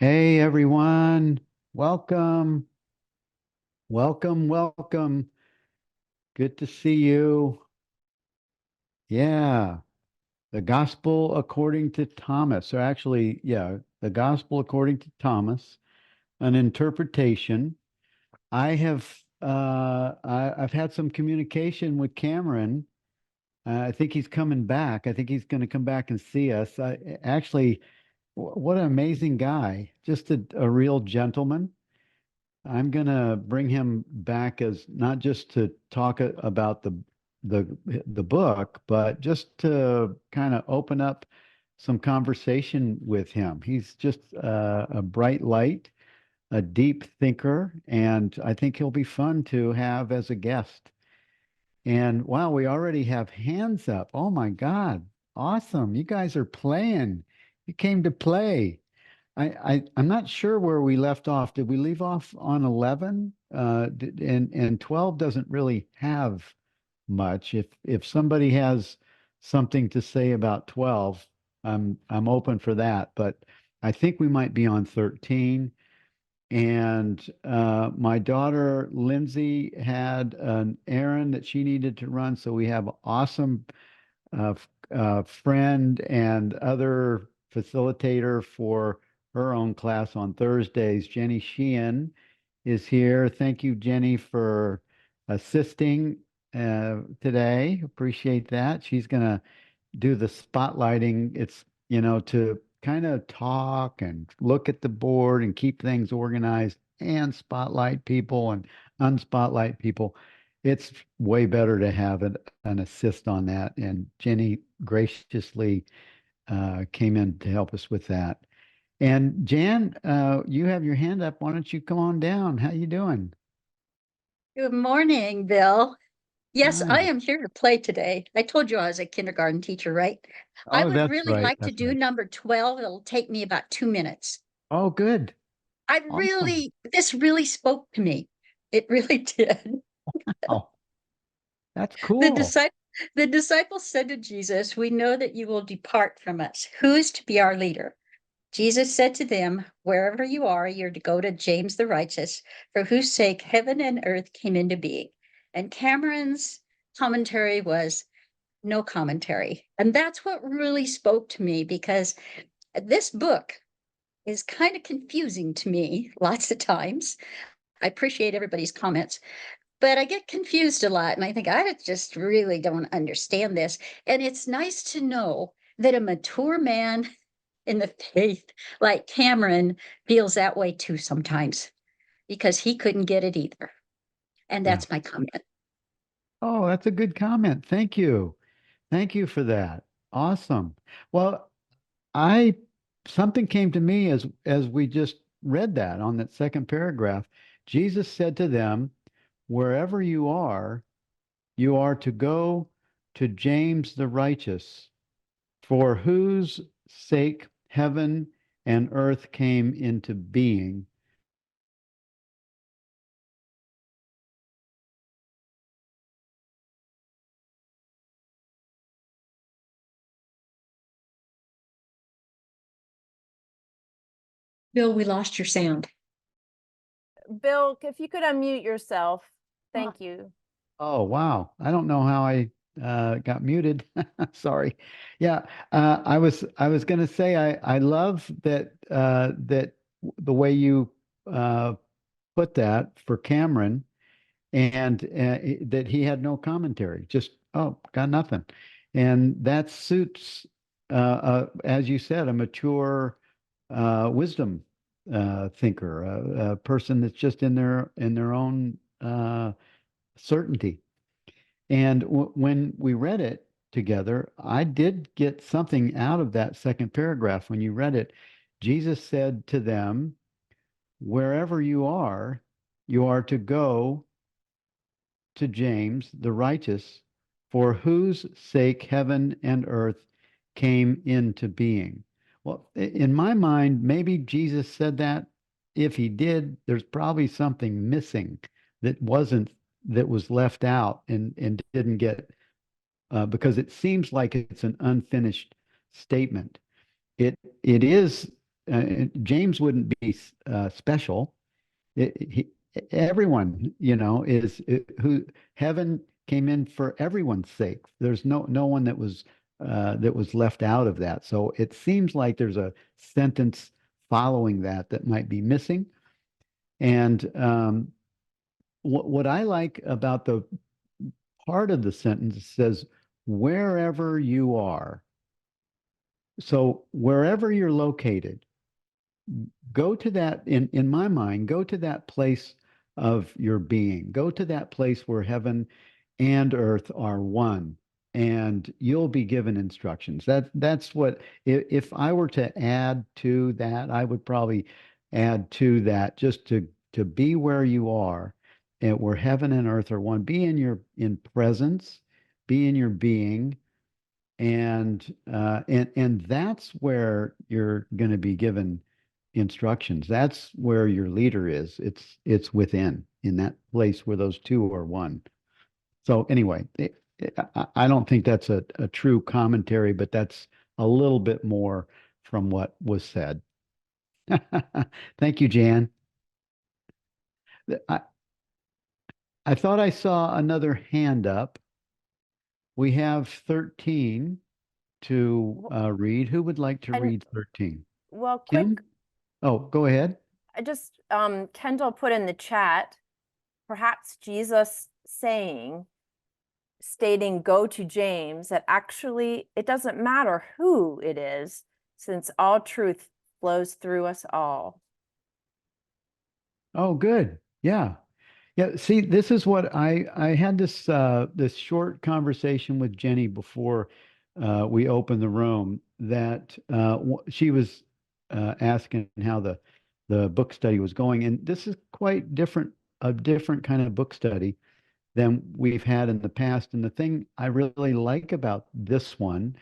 Hey everyone, welcome, welcome. Good to see you. Yeah, the gospel according to Thomas, or actually, yeah, the gospel according to Thomas, an interpretation. I've had some communication with Cameron. I think he's coming back. I think he's going to come back and see us. Actually, what an amazing guy. Just a real gentleman. I'm gonna bring him back as not just to talk about the the book, but just to kind of open up some conversation with him. He's just a bright light, a deep thinker, and I think he'll be fun to have as a guest. And wow, we already have hands up. Oh my God, awesome! You guys are playing. You came to play. I'm not sure where we left off. Did we leave off on 11? And 12 doesn't really have much. If somebody has something to say about 12, I'm open for that. But I think we might be on 13. And my daughter Lindsay had an errand that she needed to run, so we have awesome friend and other facilitator for her own class on Thursdays. Jenny Sheehan is here. Thank you, Jenny, for assisting today. Appreciate that. She's going to do the spotlighting. It's, to kind of talk and look at the board and keep things organized and spotlight people and unspotlight people. It's way better to have an assist on that. And Jenny graciously came in to help us with that. And Jan, you have your hand up. Why don't you come on down? How you doing? Good morning, Bill. Yes, I Hi. am here to play today. I told you I was a kindergarten teacher, right? I Oh, would that's really right. like to That's do right. number 12. It'll take me about 2 minutes. Oh, good. Awesome. This really spoke to me. It really did. Oh, that's The cool. disciple, the disciples said to Jesus, "We know that you will depart from us. Who is to be our leader?" Jesus said to them, "Wherever you are, you're to go to James the righteous, for whose sake heaven and earth came into being." And Cameron's commentary was no commentary. And that's what really spoke to me because this book is kind of confusing to me lots of times. I appreciate everybody's comments, but I get confused a lot. And I think I just really don't understand this. And it's nice to know that a mature man in the faith like Cameron feels that way too sometimes because he couldn't get it either. And Yeah. that's my comment. Oh, that's a good comment. Thank you. Thank you for that. Awesome. Well, I something came to me as we just read that on that second paragraph. Jesus said to them, "Wherever you are to go to James the righteous, for whose sake heaven and earth came into being." Bill, we lost your sound. Bill, if you could unmute yourself. Thank you. Oh, wow. I don't know how I got muted. Sorry. Yeah, I was going to say I love that the way you uh, put that for Cameron and that he had no commentary. Just got nothing, and that suits as you said, a mature wisdom thinker, a person that's just in their own certainty. And when we read it together, I did get something out of that second paragraph. When you read it, Jesus said to them, "Wherever you are to go to James, the righteous, for whose sake heaven and earth came into being." Well, in my mind, maybe Jesus said that. If he did, there's probably something missing that wasn't that was left out and didn't get because it seems like it's an unfinished statement. It is James wouldn't be special. Everyone, is who heaven came in for everyone's sake. There's no one that was left out of that. So it seems like there's a sentence following that might be missing. And what I like about the part of the sentence says, wherever you are. So wherever you're located, go to that, in my mind, go to that place of your being. Go to that place where heaven and earth are one, and you'll be given instructions. That's what, if I were to add to that, I would probably add to that, just to be where you are, and where heaven and earth are one. Be in your in presence, be in your being, and that's where you're going to be given instructions. That's where your leader is. It's within, in that place where those two are one. So anyway, I don't think that's a true commentary, but that's a little bit more from what was said. Thank you, Jan. I, I thought I saw another hand up. We have 13 to read. Who would like to And read 13? well, Kim? quick, Oh, go ahead. I just Kendall put in the chat, perhaps Jesus stating go to James, that actually it doesn't matter who it is, since all truth flows through us all. Oh, good. Yeah. Yeah. See, this is what I had this short conversation with Jenny before we opened the room, that she was asking how the book study was going, and this is quite different, a different kind of book study than we've had in the past. And the thing I really like about this one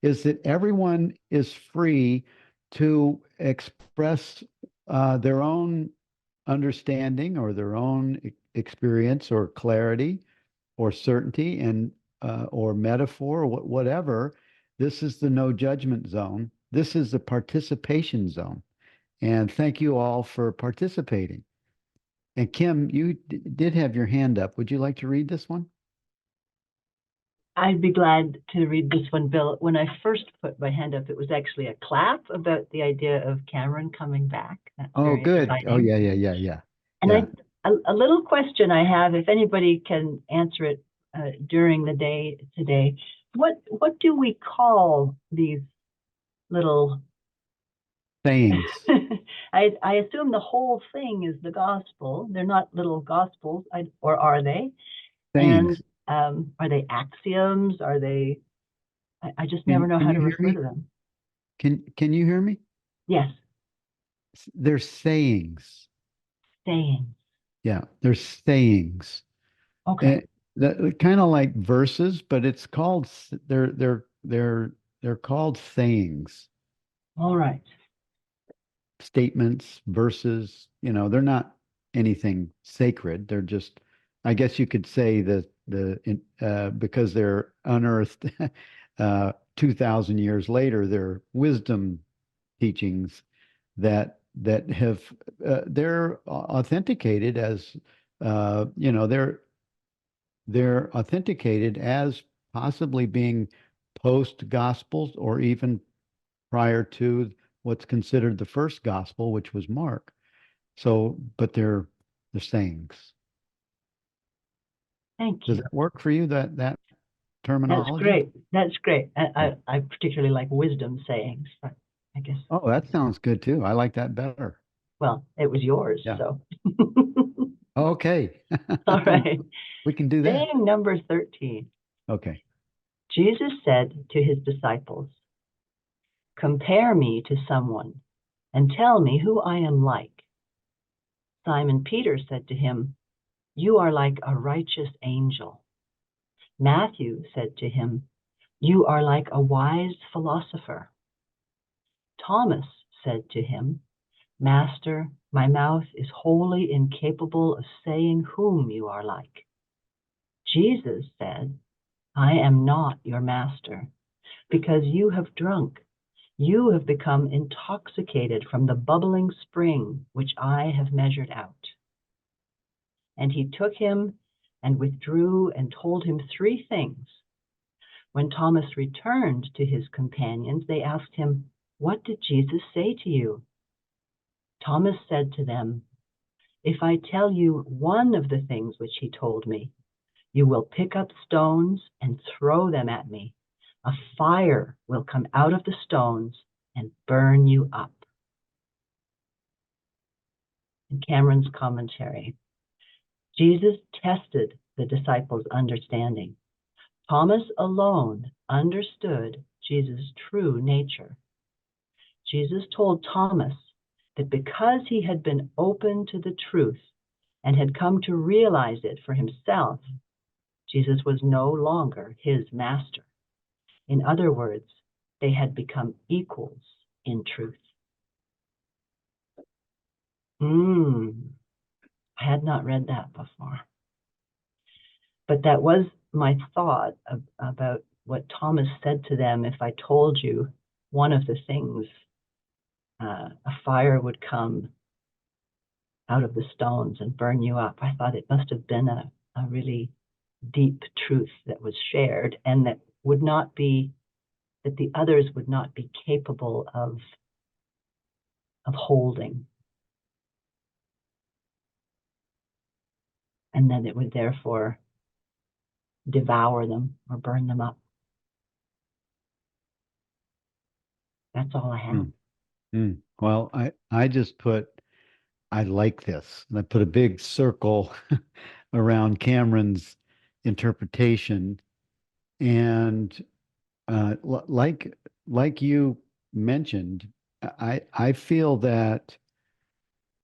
is that everyone is free to express their own understanding, or their own experience, or clarity, or certainty, and or metaphor, or whatever. This is the no judgment zone. This is the participation zone. And thank you all for participating. And Kim, you did have your hand up. Would you like to read this one? I'd be glad to read this one, Bill. When I first put my hand up, it was actually a clap about the idea of Cameron coming back. That's Oh, very good. exciting. Oh, yeah. And Yeah. a little question I have, if anybody can answer it during the day today, what do we call these little Sayings. I assume the whole thing is the gospel. They're not little gospels, or are they? Sayings. And are they axioms? Are they? I just Can never know can how you to hear refer me? to them. Can you hear me? Yes, They're sayings. saying. Yeah, they're sayings. Okay. That kind of like verses, but it's called they're called sayings, All right. statements, verses. They're not anything sacred. They're just, I guess you could say that because they're unearthed 2,000 years later, they're wisdom teachings that have they're authenticated as they're authenticated as possibly being post gospels, or even prior to what's considered the first gospel, which was Mark. So, but they're the sayings. Thank Does you. that work for you, that That's terminology? great. That's great. I particularly like wisdom sayings, but I guess, Oh, that sounds good too. I like that better. well, it was yours, Yeah. so. Okay. All right. We can do that. Saying number 13. Okay. Jesus said to his disciples, compare me to someone and tell me who I am like. Simon Peter said to him, you are like a righteous angel. Matthew said to him, you are like a wise philosopher. Thomas said to him, Master, my mouth is wholly incapable of saying whom you are like. Jesus said, I am not your master, because you have drunk You have become intoxicated from the bubbling spring which I have measured out. And he took him and withdrew and told him 3 things. When Thomas returned to his companions, they asked him, "What did Jesus say to you?" Thomas said to them, "If I tell you one of the things which he told me, you will pick up stones and throw them at me. A fire will come out of the stones and burn you up." In Cameron's commentary, Jesus tested the disciples' understanding. Thomas alone understood Jesus' true nature. Jesus told Thomas that because he had been open to the truth and had come to realize it for himself, Jesus was no longer his master. In other words, they had become equals in truth. I had not read that before. But that was my thought about what Thomas said to them. If I told you one of the things, a fire would come out of the stones and burn you up. I thought it must have been a really deep truth that was shared, and that would not be, that the others would not be capable of holding. And then it would therefore devour them or burn them up. That's all I have. Well, I just put, I like this. And I put a big circle around Cameron's interpretation. And like you mentioned, I feel that,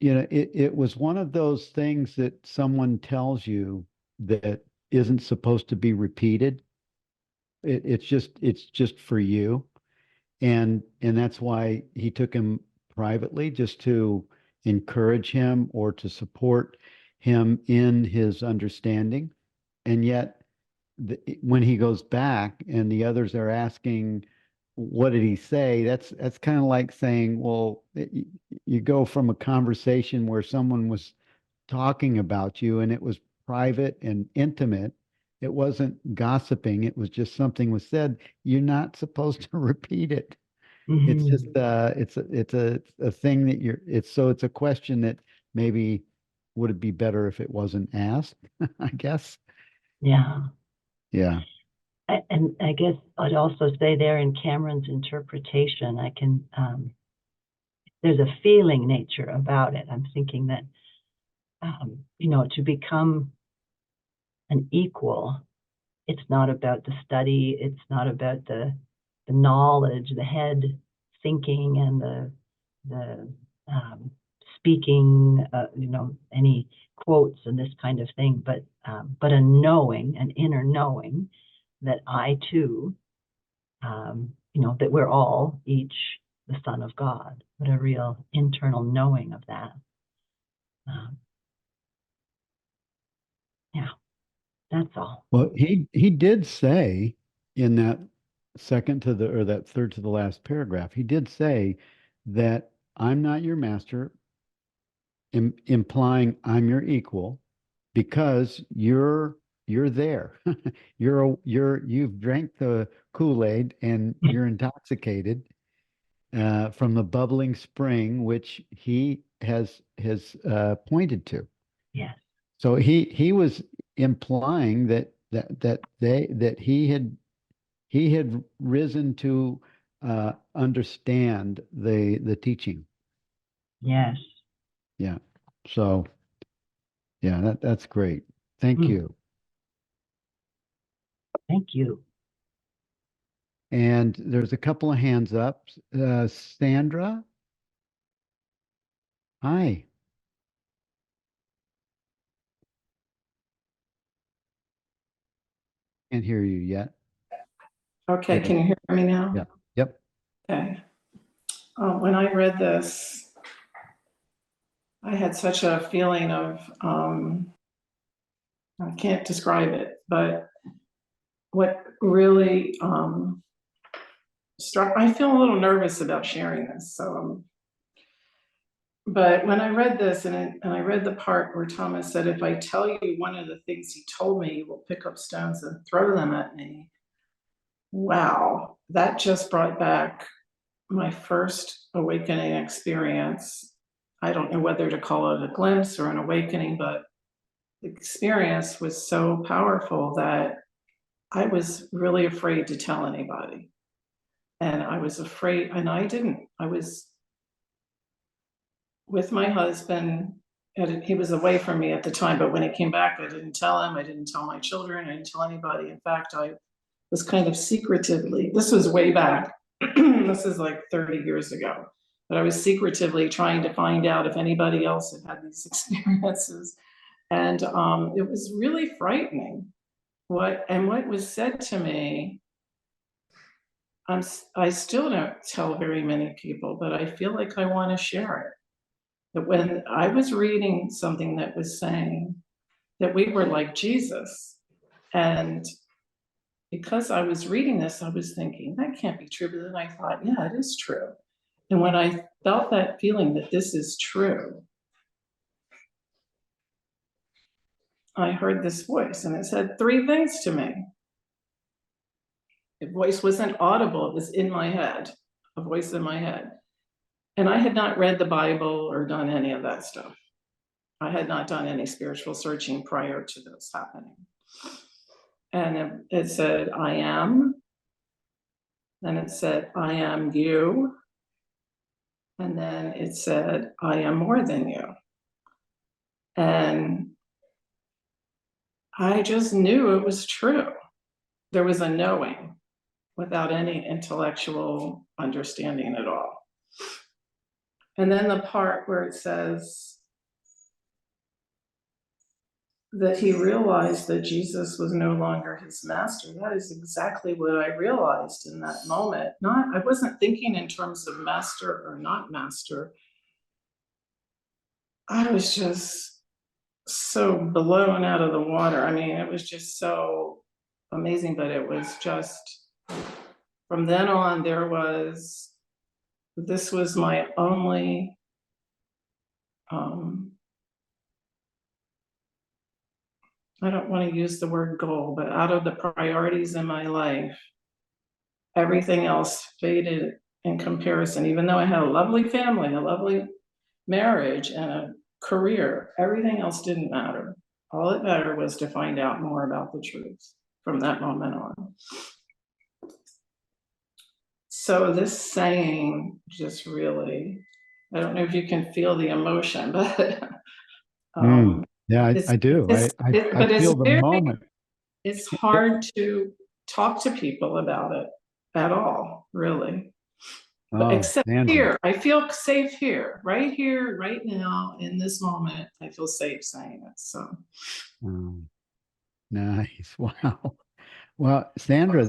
it was one of those things that someone tells you that isn't supposed to be repeated. It's just for you. And that's why he took him privately, just to encourage him or to support him in his understanding. And yet when he goes back and the others are asking, what did he say? That's kind of like saying, well, you go from a conversation where someone was talking about you and it was private and intimate. It wasn't gossiping. It was just something was said. You're not supposed to repeat it. It's just it's a thing that it's a question that maybe would it be better if it wasn't asked, I guess. Yeah. Yeah. And I guess I'd also say there in Cameron's interpretation, I can, there's a feeling nature about it. I'm thinking that, to become an equal, it's not about the study, it's not about the knowledge, the head thinking and the speaking, any quotes and this kind of thing, but a knowing, an inner knowing that I too, that we're all each the Son of God, but a real internal knowing of that. Yeah, that's all. Well, he did say in that that third to the last paragraph, he did say that I'm not your master, implying I'm your equal because you're there. You've drank the Kool-Aid and you're intoxicated from the bubbling spring, which he has pointed to. Yes. So he was implying that he had risen to understand the teaching. Yes. Yeah. So yeah, that's great. Thank you. Thank you. And there's a couple of hands up. Sandra. Hi. Can't hear you yet. Okay, Okay. can you hear me now? Yeah. Yep. Okay. When I read this, I had such a feeling of, I can't describe it, but what really struck. I feel a little nervous about sharing this. So, but when I read this and I read the part where Thomas said, if I tell you one of the things he told me, you will pick up stones and throw them at me. Wow, that just brought back my first awakening experience. I don't know whether to call it a glimpse or an awakening, but the experience was so powerful that I was really afraid to tell anybody. And I was afraid, and I didn't. I was with my husband, and he was away from me at the time, but when he came back, I didn't tell him, I didn't tell my children, I didn't tell anybody. In fact, I was kind of secretively, this was way back, this is like 30 years ago, but I was secretively trying to find out if anybody else had had these experiences. And it was really frightening. What was said to me, I still don't tell very many people, but I feel like I want to share it. That when I was reading something that was saying that we were like Jesus, and because I was reading this, I was thinking, that can't be true. But then I thought, yeah, it is true. And when I felt that feeling that this is true, I heard this voice, and it said 3 things to me. The voice wasn't audible, it was in my head, a voice in my head. And I had not read the Bible or done any of that stuff. I had not done any spiritual searching prior to this happening. And it said, I am. Then it said, I am you. And then it said, I am more than you. And I just knew it was true. There was a knowing without any intellectual understanding at all. And then the part where it says that he realized that Jesus was no longer his master. That is exactly what I realized in that moment. I wasn't thinking in terms of master or not master. I was just so blown out of the water. I mean, it was just so amazing, but it was just, from then on, this was my only, I don't want to use the word goal, but out of the priorities in my life, everything else faded in comparison. Even though I had a lovely family, a lovely marriage, and a career, everything else didn't matter. All that mattered was to find out more about the truth from that moment on. So this saying just really, I don't know if you can feel the emotion, but yeah, I do. I feel the moment. It's hard to talk to people about it at all, really. Except Sandra. here, I feel safe here, right now, in this moment. I feel safe saying it. So, nice, wow. Well, Sandra,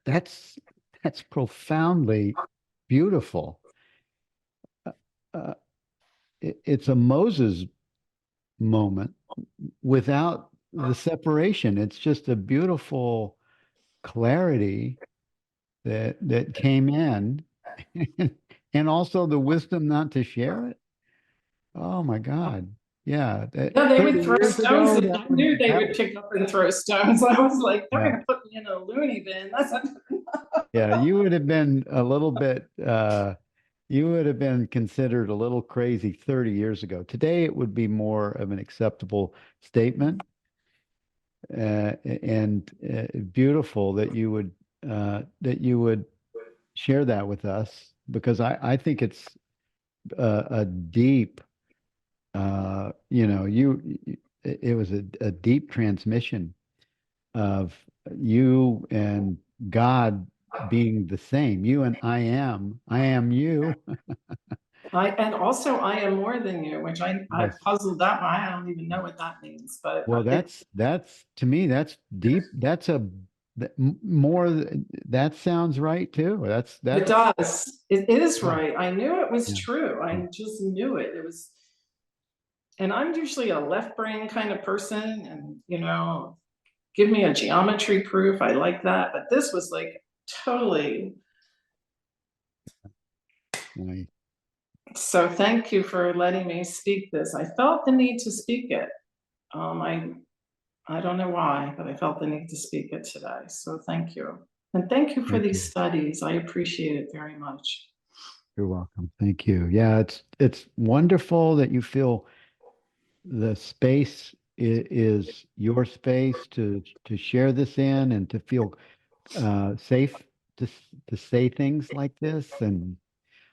that's profoundly beautiful. It's a Moses moment without the separation. It's just a beautiful clarity that came in, and also the wisdom not to share it. Oh my God. Yeah. they would throw stones, and I knew they would pick up and throw stones. I was like, they're going to put me in a loony bin. Yeah, you would have been a little bit, you would have been considered a little crazy 30 years ago. Today, it would be more of an acceptable statement, and beautiful that you would share that with us, because I think it's a deep, it was a deep transmission of you and God being the same. You and I am you. And also I am more than you, which I Yes. puzzled that one. I don't even know what that means, but Well, that's to me, that's deep. That's more, that sounds right too. That's it does. It is Yeah. right. I knew it was Yeah. true. I just knew it. It was, and I'm usually a left brain kind of person, and give me a geometry proof. I like that, but this was like totally I- So thank you for letting me speak this. I felt the need to speak it. I don't know why, but I felt the need to speak it today. So thank you. And thank you for Thank these you. studies. I appreciate it very much. You're welcome. Thank you. Yeah, it's wonderful that you feel the space is your space to share this in and to feel safe to say things like this. And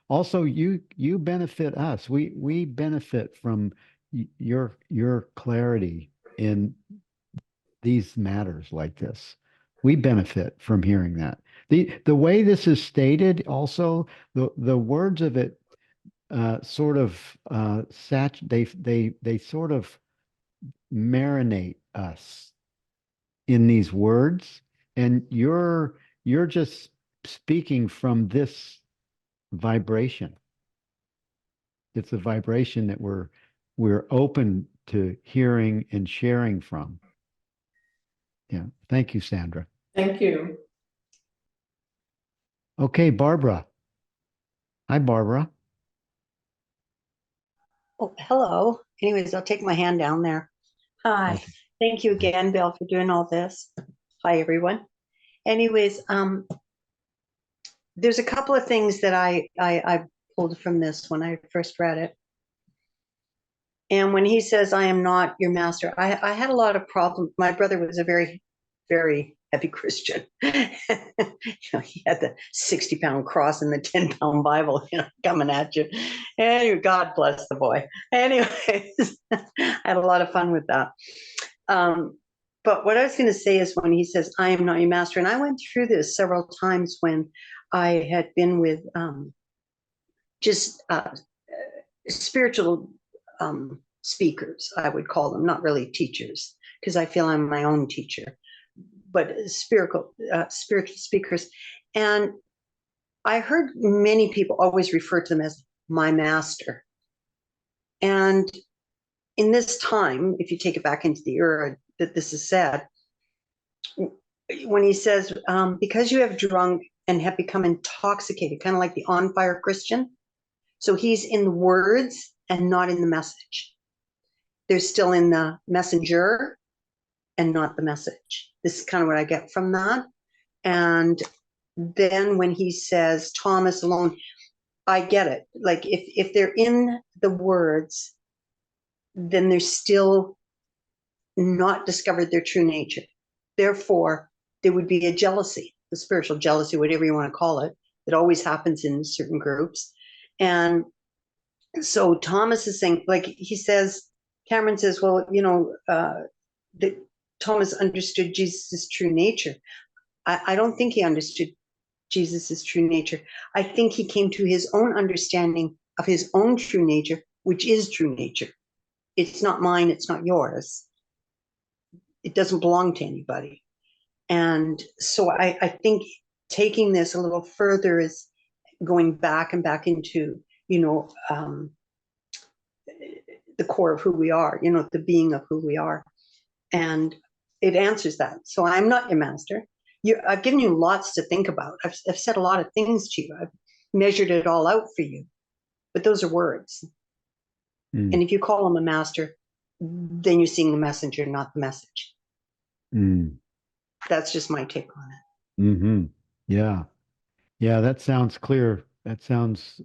also you benefit us. We benefit from your clarity in these matters like this. We benefit from hearing that. The way this is stated, also the words of it sort of they sort of marinate us in these words, and you're just speaking from this vibration. It's a vibration that we're open to hearing and sharing from. Yeah. Thank you, Sandra. Thank you. Okay, Barbara. Hi, Barbara. Oh, hello. Anyways, I'll take my hand down there. Hi. Okay. Thank you again, Bill, for doing all this. Hi, everyone. Anyways, there's a couple of things that I pulled from this when I first read it. And when he says, I am not your master, I had a lot of problems. My brother was a very, very heavy Christian. He had the 60-pound cross and the 10-pound Bible, coming at you. Anyway, God bless the boy. Anyways, I had a lot of fun with that. But what I was going to say is when he says, I am not your master, and I went through this several times when I had been with just spiritual speakers, I would call them, not really teachers, because I feel I'm my own teacher, but spiritual speakers. And I heard many people always refer to them as my master. And in this time, if you take it back into the era that this is said, when he says, because you have drunk and have become intoxicated, kind of like the on fire Christian. So he's in the words and not in the message. They're still in the messenger and not the message. This is kind of what I get from that. And then when he says Thomas alone, I get it. Like if they're in the words, then they're still not discovered their true nature. Therefore, there would be a jealousy, the spiritual jealousy, whatever you want to call it, that always happens in certain groups. And so Thomas is saying, like he says, Cameron says, well, that Thomas understood Jesus' true nature. I don't think he understood Jesus' true nature. I think he came to his own understanding of his own true nature, which is true nature. It's not mine, it's not yours. It doesn't belong to anybody. And so I think taking this a little further is going back and back into, the core of who we are, the being of who we are. And it answers that. So I'm not your master. I've given you lots to think about. I've said a lot of things to you. I've measured it all out for you. But those are words. And if you call them a master, then you're seeing the messenger, not the message. That's just my take on it. Mm-hmm. Yeah. Yeah, that sounds clear. That sounds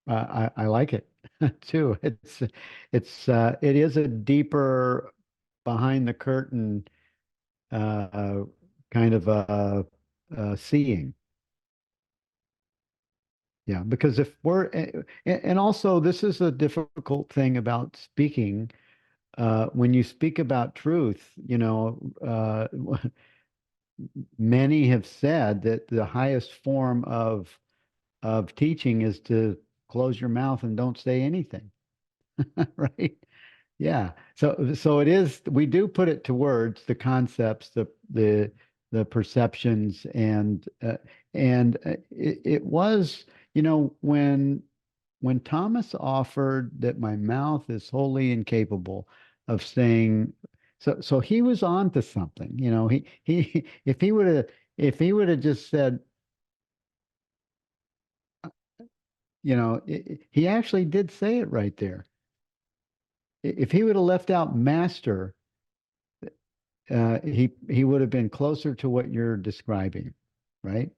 I like it too. It is a deeper behind the curtain kind of seeing. Yeah, because if we're and also this is a difficult thing about speaking. When you speak about truth, many have said that the highest form of teaching is to close your mouth and don't say anything. Right? Yeah. So it is, we do put it to words, the concepts, the perceptions, and it was, when Thomas offered that my mouth is wholly incapable of saying, so he was on to something. If he would have just said, he actually did say it right there. If he would have left out master, he would have been closer to what you're describing, right?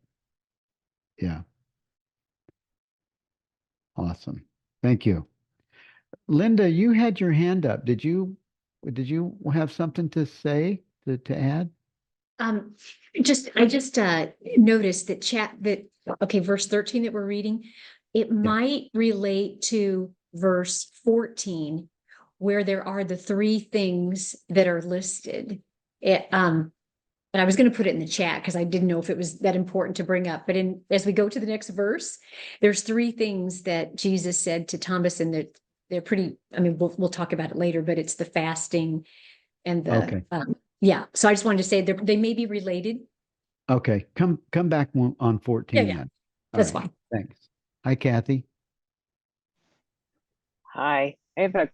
Yeah. Awesome. Thank you. Linda, you had your hand up. Did you have something to say to add? Um, I just noticed that okay, verse 13 that we're reading, it might relate to verse 14, where there are the three things that are listed. And I was going to put it in the chat because I didn't know if it was that important to bring up. But as we go to the next verse, there's three things that Jesus said to Thomas, and that they're pretty, I mean, we'll talk about it later, but it's the fasting and the Okay. yeah. So I just wanted to say they may be related. Okay. Come back on 14 Yeah. then. All That's right. fine. Thanks. Hi, Kathy. Hi, I have a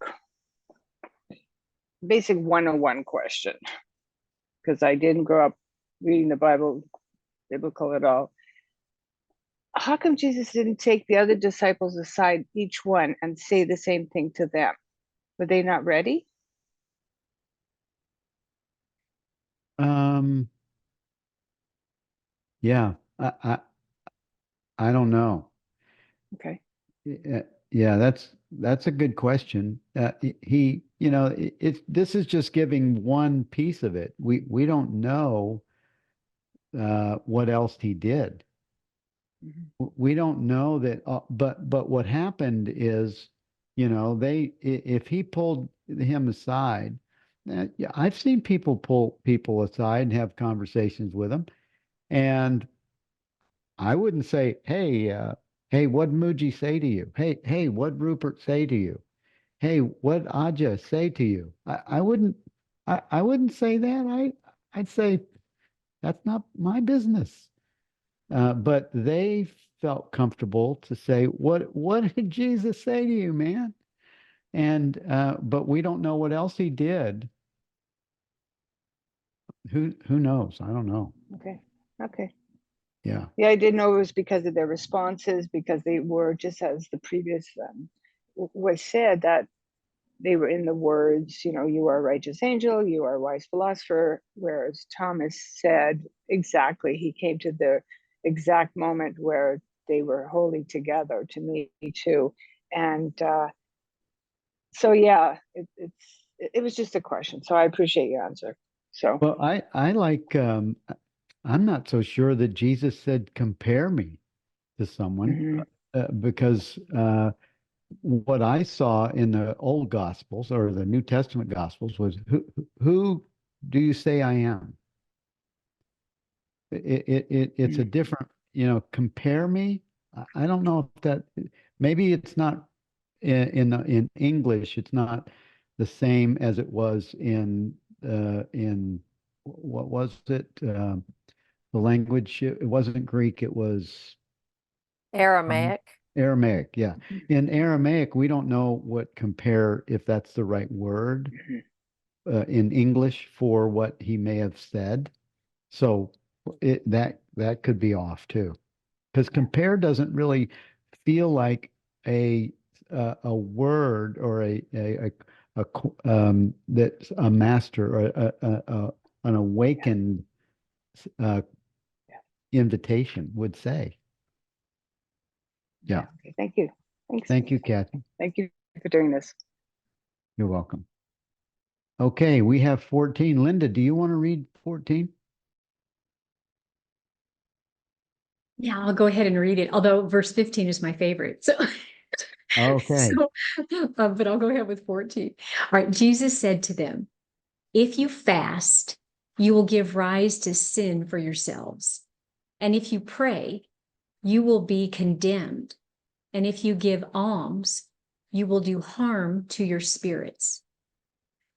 basic 101 question because I didn't grow up reading the Bible, biblical at all. How come Jesus didn't take the other disciples aside, each one, and say the same thing to them? Were they not ready? Yeah, I don't know. Okay. Yeah, that's a good question. This is just giving one piece of it. We don't know what else he did. We don't know that, but what happened is, if he pulled him aside, yeah, I've seen people pull people aside and have conversations with them, and I wouldn't say, hey, what Muji say to you? Hey, what Rupert say to you? Hey, what Aja say to you? I wouldn't say that. I'd say that's not my business. But they felt comfortable to say, what did Jesus say to you, man? And but we don't know what else he did. Who knows? I don't know. Okay. Okay. Yeah. Yeah, I didn't know it was because of their responses, because they were, just as the previous was said, that they were in the words, you are a righteous angel, you are a wise philosopher, whereas Thomas said exactly, he came to the exact moment where they were holding together, to me too. And so, yeah, it was just a question. So I appreciate your answer. So, Well, I like, I'm not so sure that Jesus said, compare me to someone, because what I saw in the old Gospels or the New Testament Gospels was, who do you say I am? It's a different, compare me. I don't know if that, maybe it's not in English, it's not the same as it was in what was it? The language, it wasn't Greek, it was Aramaic. Aramaic. Yeah. In Aramaic, we don't know what compare, if that's the right word in English for what he may have said. So that could be off too, because compare doesn't really feel like a word or that's a master or an awakened invitation would say. Yeah. Okay, thank you. Thanks. Thank you, Kathy. Thank you for doing this. You're welcome. Okay, we have 14. Linda, do you want to read 14? Yeah, I'll go ahead and read it. Although verse 15 is my favorite. So, Okay. but I'll go ahead with 14. All right. Jesus said to them, if you fast, you will give rise to sin for yourselves. And if you pray, you will be condemned. And if you give alms, you will do harm to your spirits.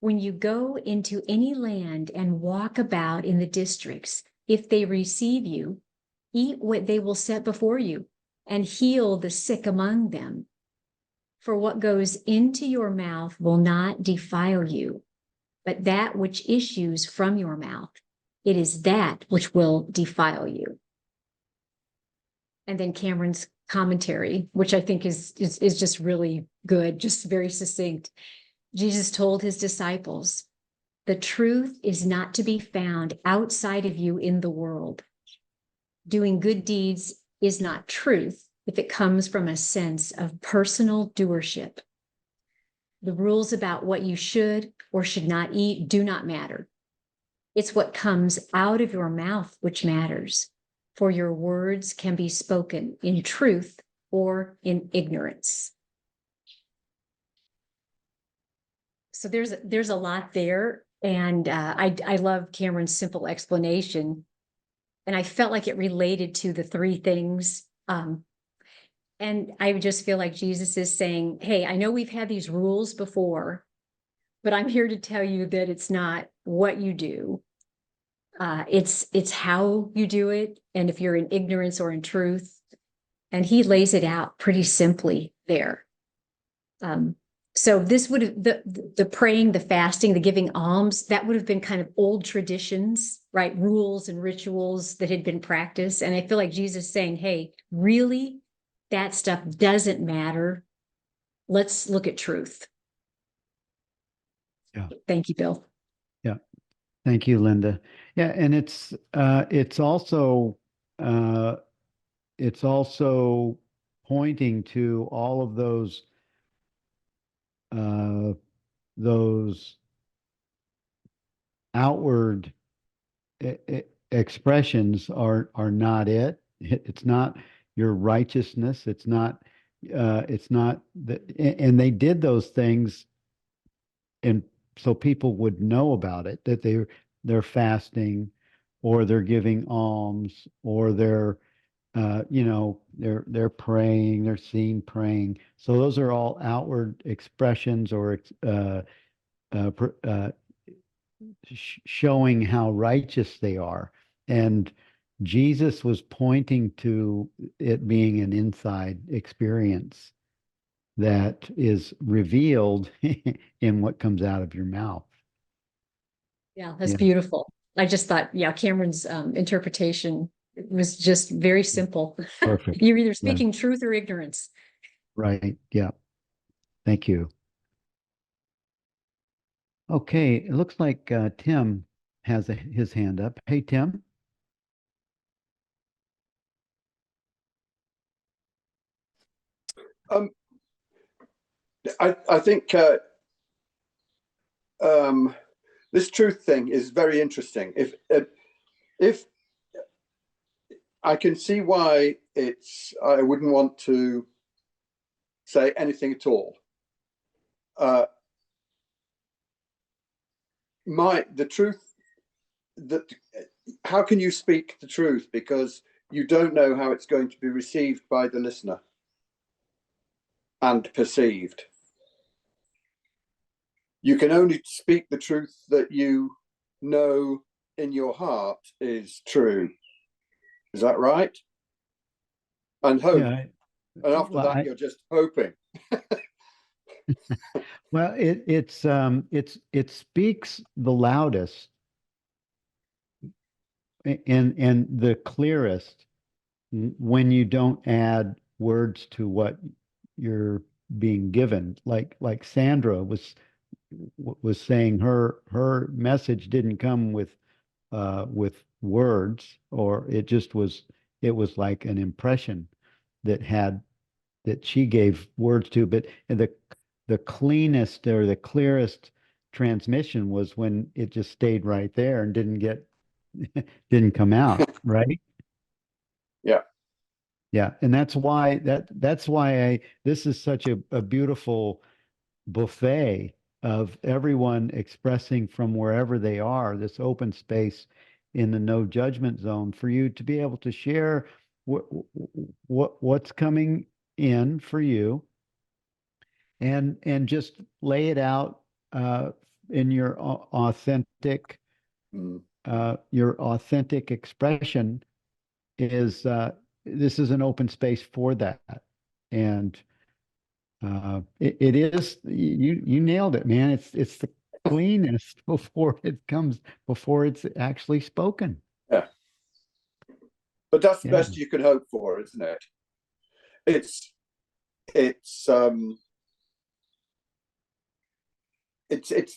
When you go into any land and walk about in the districts, if they receive you, eat what they will set before you and heal the sick among them. For what goes into your mouth will not defile you, but that which issues from your mouth, it is that which will defile you. And then Cameron's commentary, which I think is just really good, just very succinct. Jesus told his disciples, the truth is not to be found outside of you in the world. Doing good deeds is not truth if it comes from a sense of personal doership. The rules about what you should or should not eat do not matter. It's what comes out of your mouth which matters, for your words can be spoken in truth or in ignorance. So there's a lot there, and I love Cameron's simple explanation, and I felt like it related to the three things. And I just feel like Jesus is saying, hey, I know we've had these rules before, but I'm here to tell you that it's not what you do. It's how you do it. And if you're in ignorance or in truth, and he lays it out pretty simply there. So this would have the praying, the fasting, the giving alms, that would have been kind of old traditions, right? Rules and rituals that had been practiced. And I feel like Jesus is saying, hey, really, that stuff doesn't matter. Let's look at truth. Yeah. Thank you, Bill. Yeah. Thank you, Linda. Yeah, and it's also pointing to all of those outward expressions are not it. It's not your righteousness. It's not and they did those things, and so people would know about it, that they're fasting, or they're giving alms, or they're they're praying, they're seen praying. So those are all outward expressions, or showing how righteous they are. And Jesus was pointing to it being an inside experience that is revealed in what comes out of your mouth. Yeah, that's Yeah. beautiful. I just thought, yeah, Cameron's interpretation was just very simple. Perfect. You're either speaking truth or ignorance. Right. Yeah. Thank you. Okay. It looks like Tim has his hand up. Hey, Tim. I think this truth thing is very interesting. If I can see why I wouldn't want to say anything at all. The truth, that how can you speak the truth, because you don't know how it's going to be received by the listener and perceived. You can only speak the truth that you know in your heart is true. Is that right? And hope. Yeah. And after that, you're just hoping. Well, it speaks the loudest and the clearest when you don't add words to what you're being given. Like Sandra was saying, her message didn't come with words, or it was like an impression that she gave words to. But the cleanest or the clearest transmission was when it just stayed right there and didn't come out, right? Yeah. Yeah. And that's why this is such a beautiful buffet of everyone expressing from wherever they are, this open space in the no judgment zone, for you to be able to share what's coming in for you, and just lay it out in your authentic expression. This is an open space for that. And it is, you nailed it, man. It's the cleanest before it's actually spoken. Yeah. But that's the best you can hope for, isn't it? it's it's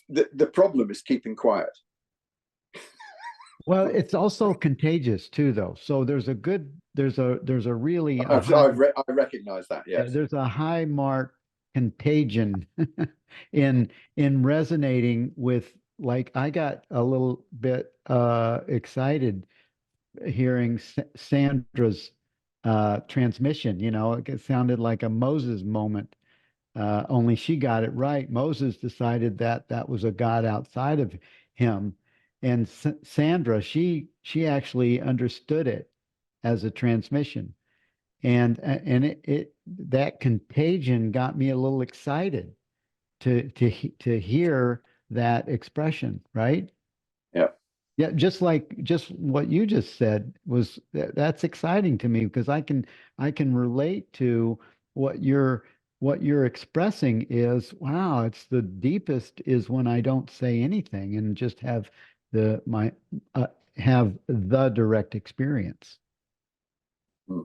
the problem is keeping quiet. Well, it's also contagious too, though. So there's a really a I recognize that. yeah, Yes. there's a high mark contagion in resonating with, like, I got a little bit excited hearing Sandra's transmission. It sounded like a Moses moment. Only she got it right. Moses decided that that was a God outside of him, and Sandra, she actually understood it as a transmission, and it that contagion got me a little excited to hear that expression, right? Yeah. Yeah, just what you just said that's exciting to me, because I can relate to what you're expressing is, wow, it's the deepest is when I don't say anything and just have the my uh, have the direct experience. Hmm.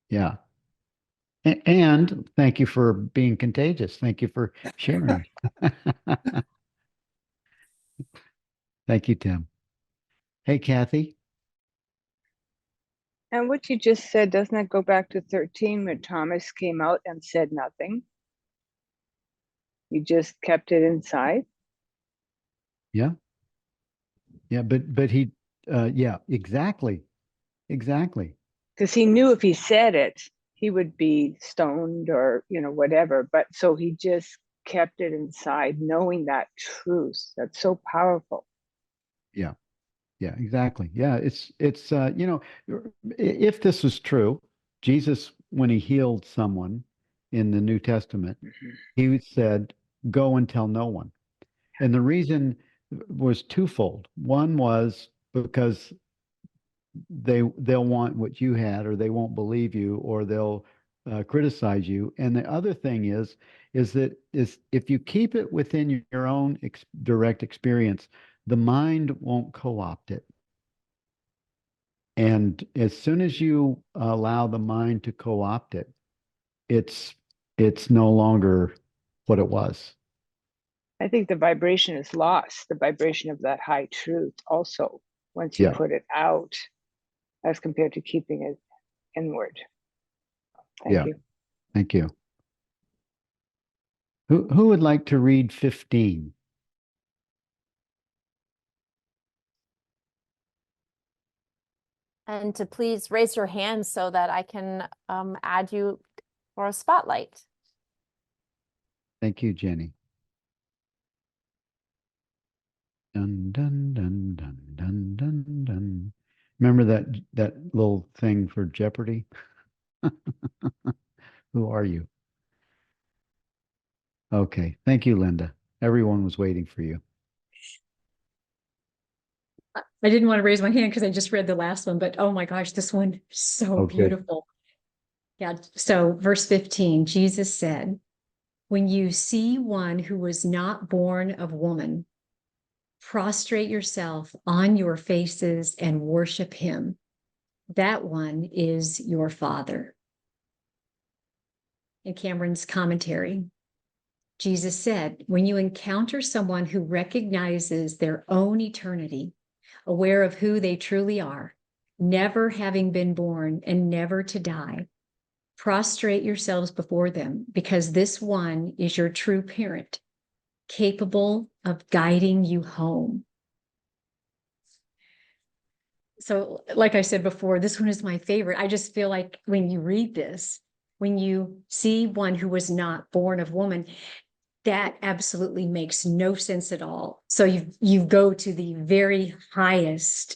Yeah. And thank you for being contagious. Thank you for sharing. Thank you, Tim. Hey, Kathy. And what you just said, doesn't that go back to 13 when Thomas came out and said nothing? He just kept it inside. Yeah. Yeah, but he yeah, exactly. Exactly. Because he knew if he said it, he would be stoned or, whatever. But so he just kept it inside, knowing that truth. That's so powerful. Yeah. Yeah, exactly. Yeah, it's if this was true, Jesus, when he healed someone in the New Testament, he said, "Go and tell no one." And the reason was twofold. One was because they'll want what you had, or they won't believe you, or they'll criticize you. And the other thing is if you keep it within your own direct experience, the mind won't co-opt it. And as soon as you allow the mind to co-opt it, it's it's no longer what it was. I think the vibration is lost, the vibration of that high truth also, once you Yeah. put it out, as compared to keeping it inward. Thank Yeah. you. Thank you. Who would like to read 15? And to please raise your hand so that I can add you for a spotlight. Thank you, Jenny. Dun dun dun dun dun dun dun. Remember that little thing for Jeopardy? Who are you? Okay. Thank you, Linda. Everyone was waiting for you. I didn't want to raise my hand because I just read the last one, but oh my gosh, this one is so Okay. beautiful. Yeah. So verse 15, Jesus said, "When you see one who was not born of woman, prostrate yourself on your faces and worship him. That one is your father." In Cameron's commentary, Jesus said, "When you encounter someone who recognizes their own eternity, aware of who they truly are, never having been born and never to die, prostrate yourselves before them, because this one is your true parent, capable of guiding you home." So, like I said before, this one is my favorite. I just feel like when you read this, when you see one who was not born of woman, that absolutely makes no sense at all. So you go to the very highest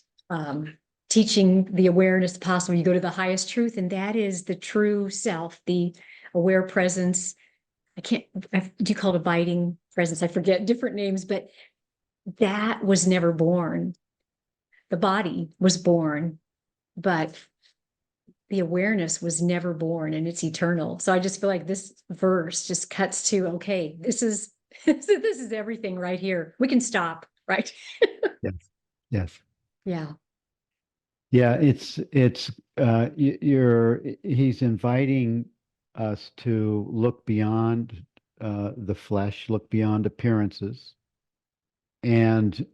teaching, the awareness possible. You go to the highest truth, and that is the true self, the aware presence. Do you call it abiding presence? I forget different names, but that was never born. The body was born, but the awareness was never born, and it's eternal. So I just feel like this verse just cuts to, okay, this is this is everything right here. We can stop, right? Yes. Yes. Yeah. Yeah, he's inviting us to look beyond the flesh, look beyond appearances. And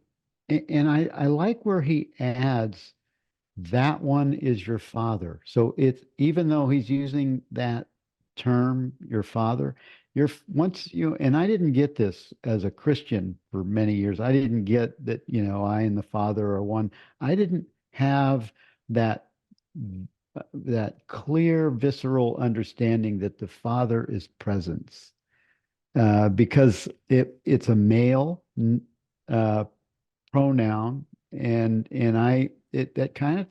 I like where he adds, that one is your father. So it's, even though he's using that term, your father, once you, and I didn't get this as a Christian for many years. I didn't get that, I and the Father are one. I didn't have that that clear, visceral understanding that the Father is presence, because it's a male uh, pronoun, and that kind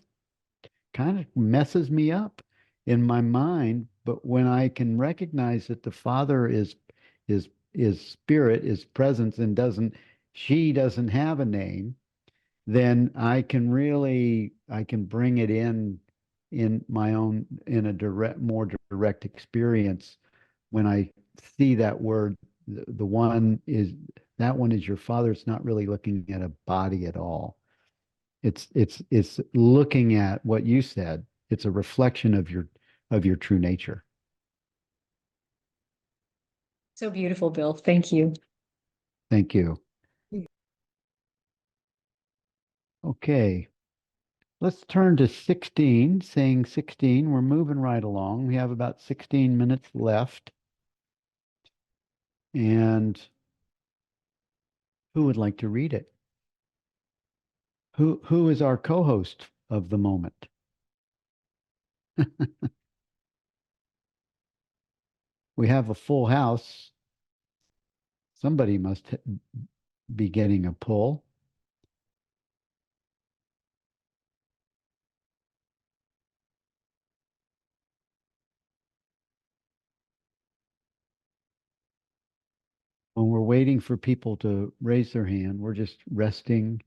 of messes me up in my mind. But when I can recognize that the Father is spirit, is presence, and she doesn't have a name, then I can bring it in my own, in a more direct experience. When I see that word, the one is, that one is your father. It's not really looking at a body at all. It's looking at what you said. It's a reflection of your true nature. So beautiful, Bill. Thank you. Thank you. Okay. Let's turn to 16, saying 16. We're moving right along. We have about 16 minutes left. And who would like to read it? Who is our co-host of the moment? We have a full house. Somebody must be getting a pull. When we're waiting for people to raise their hand, we're just resting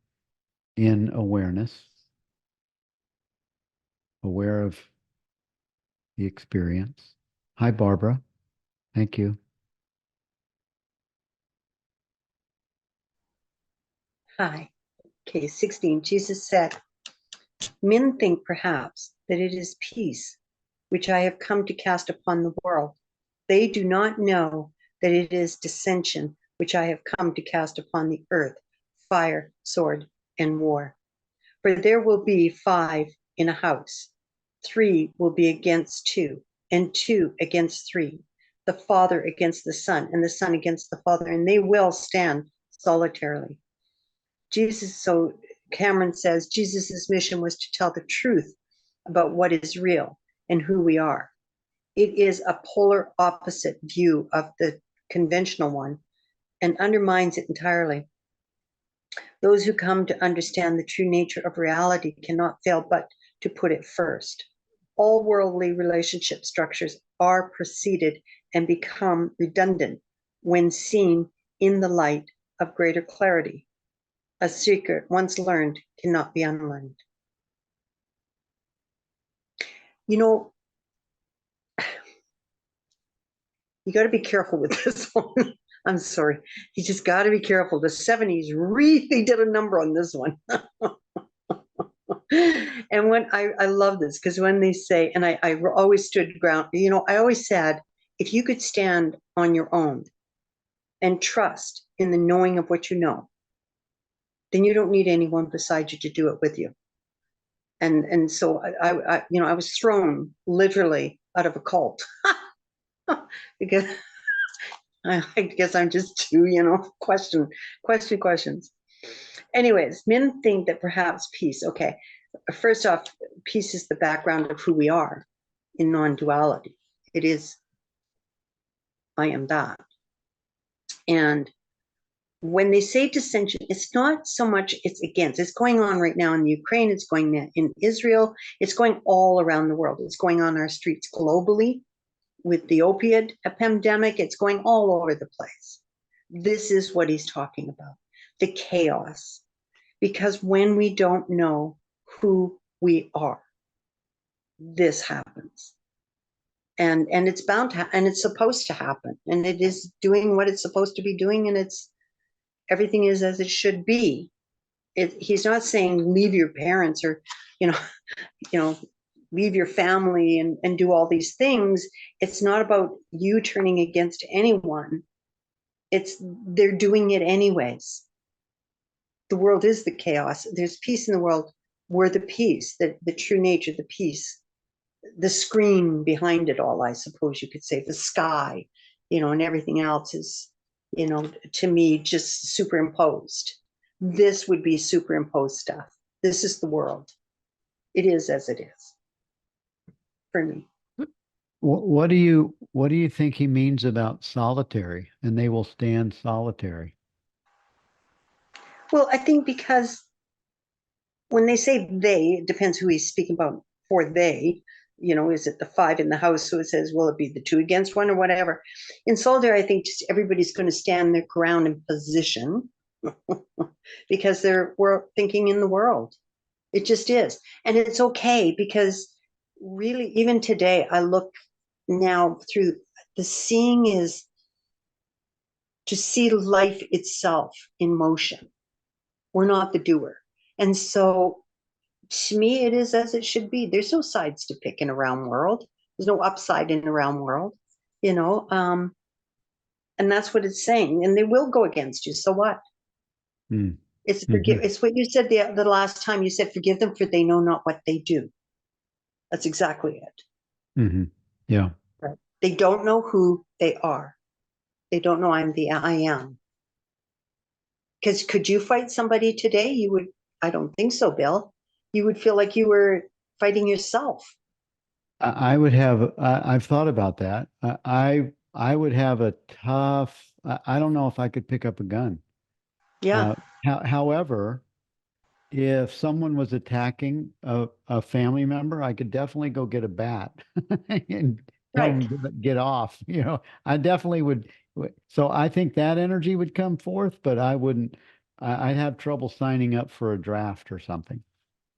in awareness, aware of the experience. Hi, Barbara. Thank you. Hi. Okay, 16. Jesus said, men think perhaps that it is peace which I have come to cast upon the world. They do not know that it is dissension which I have come to cast upon the earth, fire, sword, and war. For there will be 5 in a house, 3 will be against 2, and 2 against 3, the father against the son, and the son against the father, and they will stand solitarily. So Cameron says Jesus's mission was to tell the truth about what is real and who we are. It is a polar opposite view of the conventional one and undermines it entirely. Those who come to understand the true nature of reality cannot fail but to put it first. All worldly relationship structures are preceded and become redundant when seen in the light of greater clarity. A secret once learned cannot be unlearned. You got to be careful with this one. I'm sorry. You just got to be careful. The 70s really did a number on this one. And when I love this, because when they say, and I always stood ground, I always said, if you could stand on your own and trust in the knowing of what you know, then you don't need anyone beside you to do it with you. And so I was thrown literally out of a cult because I guess I'm just too, questions. Anyways, men think that perhaps peace, okay, first off, peace is the background of who we are in non-duality. It is, I am that. And when they say dissension, it's not so much it's against. It's going on right now in the Ukraine. It's going in Israel. It's going all around the world. It's going on our streets globally with the opiate pandemic. It's going all over the place. This is what he's talking about, the chaos. Because when we don't know who we are, this happens. And it's bound to, and it's supposed to happen. And it is doing what it's supposed to be doing, and everything is as it should be. He's not saying leave your parents or, leave your family and do all these things. It's not about you turning against anyone. They're doing it anyways. The world is the chaos. There's peace in the world. We're the peace, the true nature, the peace, the screen behind it all, I suppose you could say, the sky, and everything else is, to me, just superimposed. This would be superimposed stuff. This is the world. It is as it is for me. What do you think he means about solitary? And they will stand solitary. Well, I think because when they say they, it depends who he's speaking about for they. Is it the 5 in the house? So it says, will it be the 2 against 1 or whatever? In solitary, I think just everybody's going to stand their ground and position because we're thinking in the world. It just is. And it's okay because really, even today, I look now through the seeing is to see life itself in motion. We're not the doer. And so to me, it is as it should be. There's no sides to pick in a round world. There's no upside in a round world, and that's what it's saying. And they will go against you. So what? Mm. It's forgive. It's what you said the last time. You said, forgive them for they know not what they do. That's exactly it. Mm-hmm. Yeah. Right. They don't know who they are. They don't know I'm the I am. Because could you fight somebody today? You would. I don't think so, Bill. You would feel like you were fighting yourself. I would have. I've thought about that. I would have a tough. I don't know if I could pick up a gun. Yeah. However, if someone was attacking a family member, I could definitely go get a bat and tell Right. them get off. I definitely would. So I think that energy would come forth, but I wouldn't. I'd have trouble signing up for a draft or something.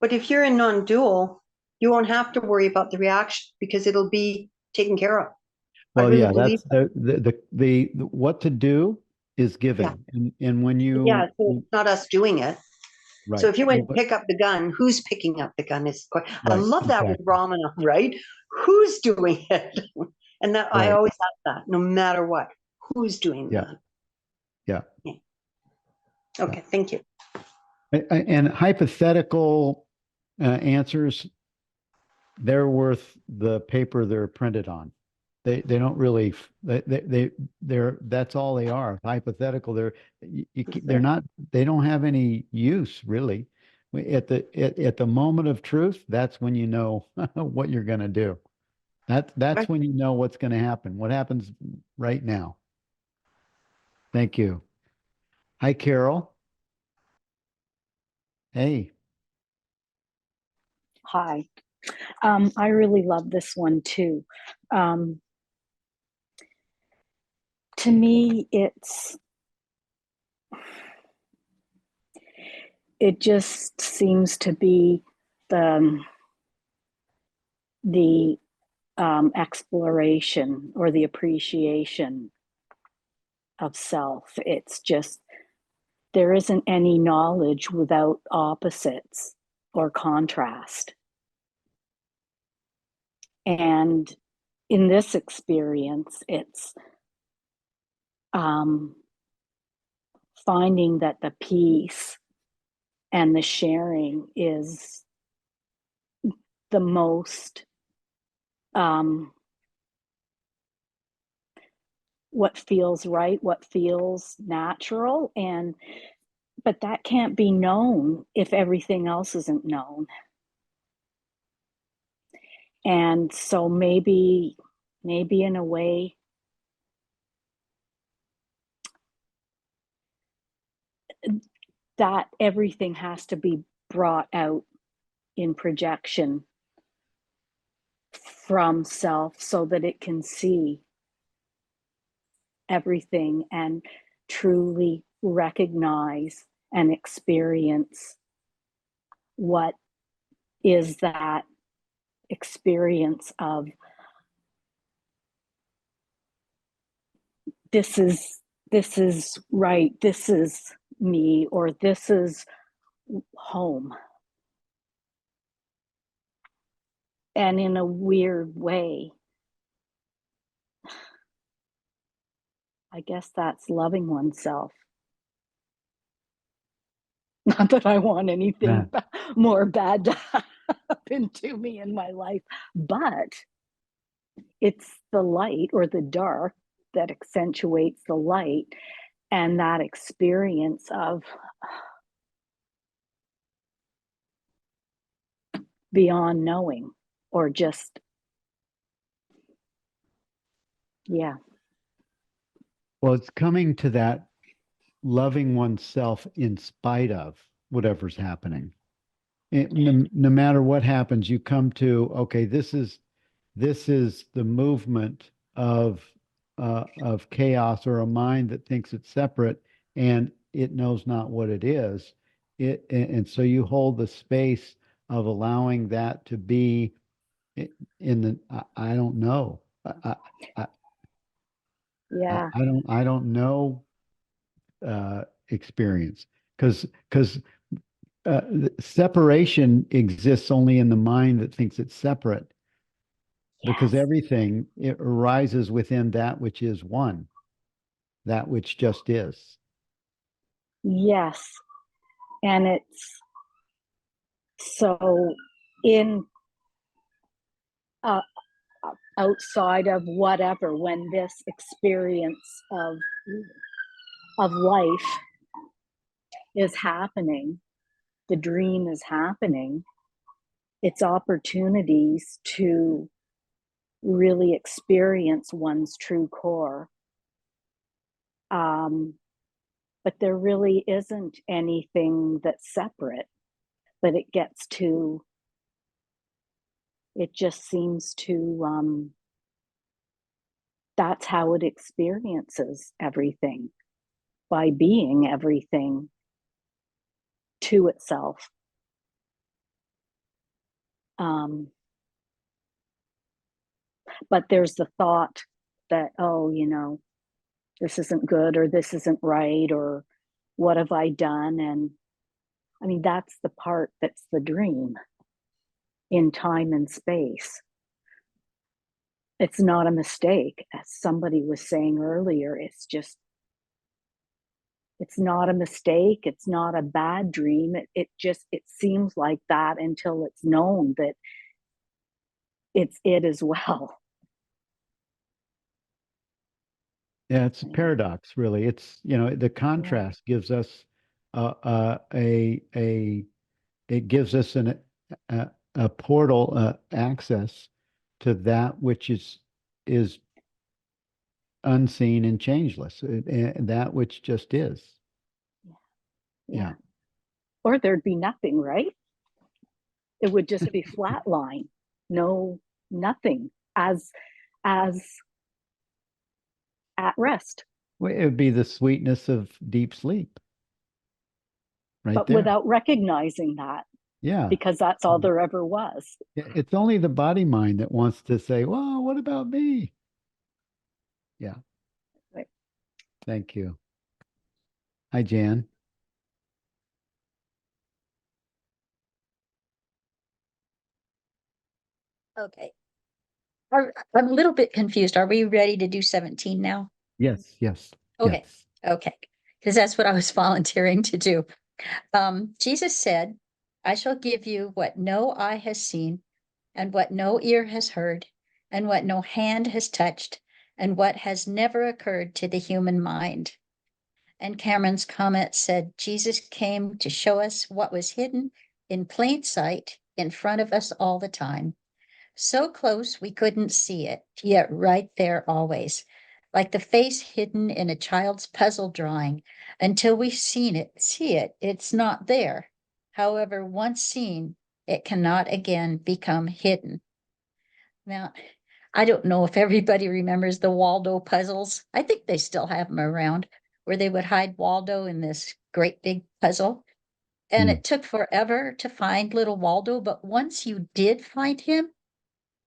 But if you're in non-dual, you won't have to worry about the reaction because it'll be taken care of. I Well, really yeah, believe that's the what to do is giving, and when yeah, you so it's not us doing it. So right, if you well, went to pick up the gun, who's picking up the gun? I right, love that with exactly, Ramana, right? Who's doing it? And that I right, always have that, no matter what. Who's doing yeah, that? yeah. Okay, thank you. And hypothetical answers, they're worth the paper they're printed on. They don't really they're that's all they are. Hypothetical. They're not. They don't have any use really. At the moment of truth, that's when you know what you're going to do. That's Right. when you know what's going to happen. What happens right now. Thank you. Hi, Carol. Hey. Hi. I really love this one too. To me, it just seems to be the exploration or the appreciation of self. It's just, there isn't any knowledge without opposites or contrast. And in this experience, it's finding that the peace and the sharing is the most what feels right, what feels natural, but that can't be known if everything else isn't known. And so maybe in a way, that everything has to be brought out in projection from self so that it can see everything and truly recognize and experience what is that experience of this is right, this is me, or this is home. And in a weird way, I guess that's loving oneself. Not that I want anything more bad to happen to me in my life, but it's the light or the dark that accentuates the light, and that experience of beyond knowing, or just, yeah. Well, it's coming to that loving oneself in spite of whatever's happening. No matter what happens, you come to, okay, this is the movement of chaos, or a mind that thinks it's separate and it knows not what it is. And so you hold the space of allowing that to be in the I don't know. I, Yeah. I don't know experience, because separation exists only in the mind that thinks it's separate, because Yes. everything, it arises within that which is one, that which just is. Yes. And it's so in outside of whatever, when this experience of life is happening, the dream is happening, it's opportunities to really experience one's true core. But there really isn't anything that's separate, but it just seems to, that's how it experiences everything, by being everything to itself. But there's the thought that, oh, this isn't good, or this isn't right, or what have I done? And I mean, that's the part that's the dream in time and space. It's not a mistake, as somebody was saying earlier. It's not a mistake. It's not a bad dream. It seems like that until it's known that it's it as well. Yeah, it's a paradox, really. It's, the contrast gives us it gives us a portal, access to that which is unseen and changeless, and that which just is. Yeah. Or there'd be nothing, right? It would just be flatline, no, nothing, as at rest. Well, it would be the sweetness of deep sleep, right But there. without recognizing that, Yeah. because that's all there ever was. It's only the body mind that wants to say, well, what about me? Yeah. Right. Thank you. Hi, Jan. Okay. I'm a little bit confused. Are we ready to do 17 now? Yes, yes. Okay. Yes. Okay. Because that's what I was volunteering to do. Jesus said, I shall give you what no eye has seen, and what no ear has heard, and what no hand has touched, and what has never occurred to the human mind. And Cameron's comment said, Jesus came to show us what was hidden in plain sight in front of us all the time. So close we couldn't see it, yet right there always, like the face hidden in a child's puzzle drawing. Until we've seen it, it's not there. However, once seen, it cannot again become hidden. Now, I don't know if everybody remembers the Waldo puzzles. I think they still have them around, where they would hide Waldo in this great big puzzle. And it took forever to find little Waldo, but once you did find him,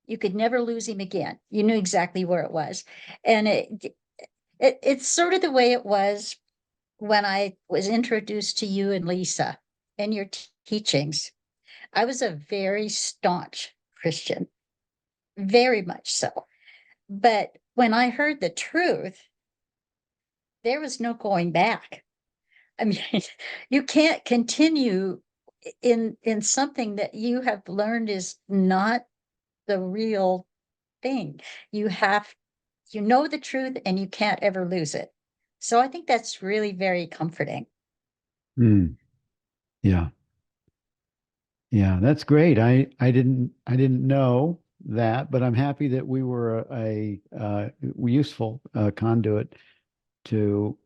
you could never lose him again. You knew exactly where it was. And it's sort of the way it was when I was introduced to you and Lisa and your teachings. I was a very staunch Christian. very much so. But when I heard the truth, there was no going back. I mean, you can't continue in something that you have learned is not the real thing. You have, you know the truth and you can't ever lose it. So I think that's really very comforting. Hmm. Yeah. Yeah, that's great. I didn't know that, but I'm happy that we were a useful conduit to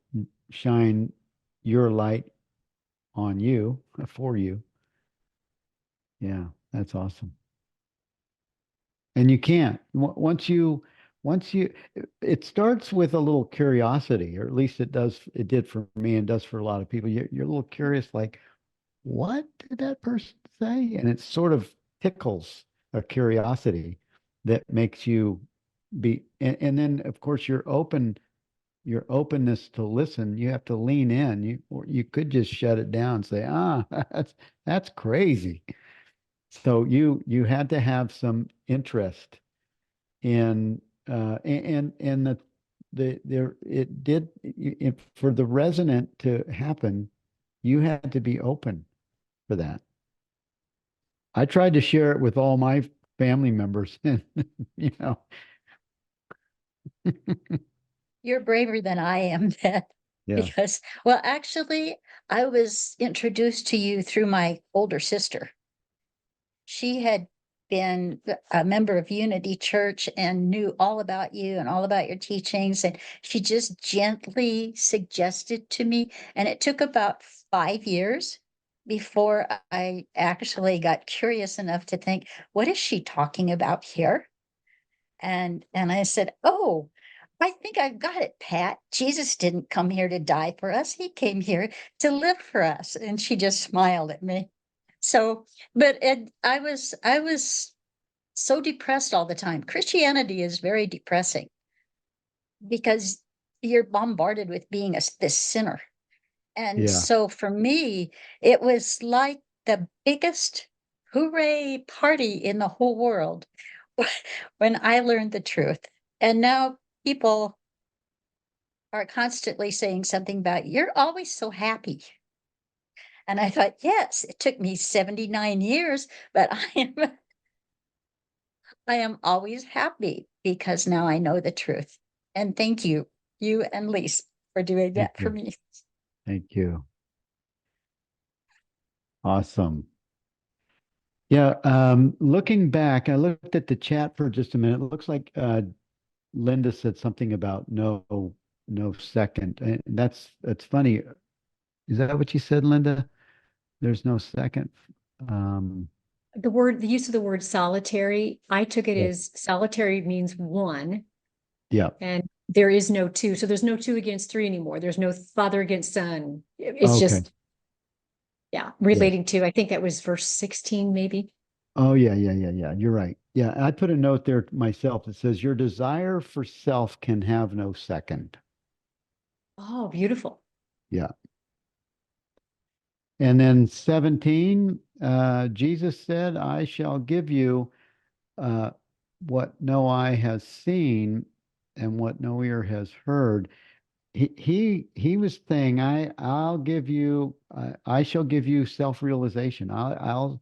shine your light on you for you. Yeah, that's awesome. And you can't once you it starts with a little curiosity, or at least it did for me and does for a lot of people. You're a little curious, like, what did that person say? And it sort of tickles a curiosity that makes you and then of course your openness to listen, you have to lean in. Or you could just shut it down and say, that's crazy. So you had to have some interest in and the there it did for the resonant to happen, you had to be open for that. I tried to share it with all my family members, and you know, You're braver than I am then, yeah. because, well, actually, I was introduced to you through my older sister. She had been a member of Unity Church and knew all about you and all about your teachings. And she just gently suggested to me, and it took about 5 years before I actually got curious enough to think, what is she talking about here? And I said, "Oh, I think I've got it, Pat. Jesus didn't come here to die for us. He came here to live for us." And she just smiled at me. So, I was so depressed all the time. Christianity is very depressing because you're bombarded with being this sinner. And Yeah. so for me, it was like the biggest hooray party in the whole world when I learned the truth. And now people are constantly saying something about, you're always so happy. And I thought, yes, it took me 79 years, but I am always happy because now I know the truth. And thank you, you and Lise, for doing Thank that for you. me. Thank you. Awesome. Yeah, looking back, I looked at the chat for just a minute. It looks like Linda said something about no second. And that's funny. Is that what you said, Linda? There's no second. Um, The use of the word solitary, I took it yeah. as solitary means one, Yeah. and there is no two. So there's no two against three anymore. There's no father against son. It's Okay. just, yeah, Yes. relating to, I think that was verse 16, maybe. Oh, yeah. You're right. Yeah, I put a note there myself that says your desire for self can have no second. Oh, beautiful. Yeah. And then 17, Jesus said, I shall give you uh, what no eye has seen and what no ear has heard. He was saying, I shall give you self-realization. I'll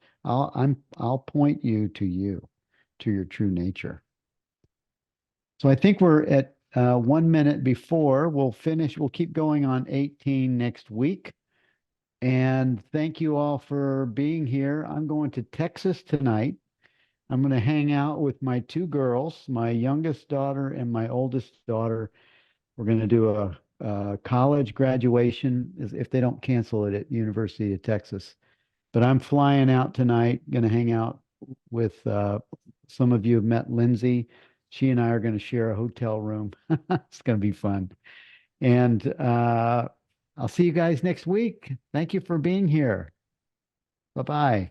point you, to your true nature. So I think we're at 1 minute before. We'll keep going on 18 next week. And thank you all for being here. I'm going to Texas tonight. I'm going to hang out with my two girls, my youngest daughter and my oldest daughter. We're going to do a college graduation if they don't cancel it at University of Texas. But I'm flying out tonight, going to hang out with some of you have met Lindsay. She and I are going to share a hotel room. It's going to be fun. And I'll see you guys next week. Thank you for being here. Bye-bye.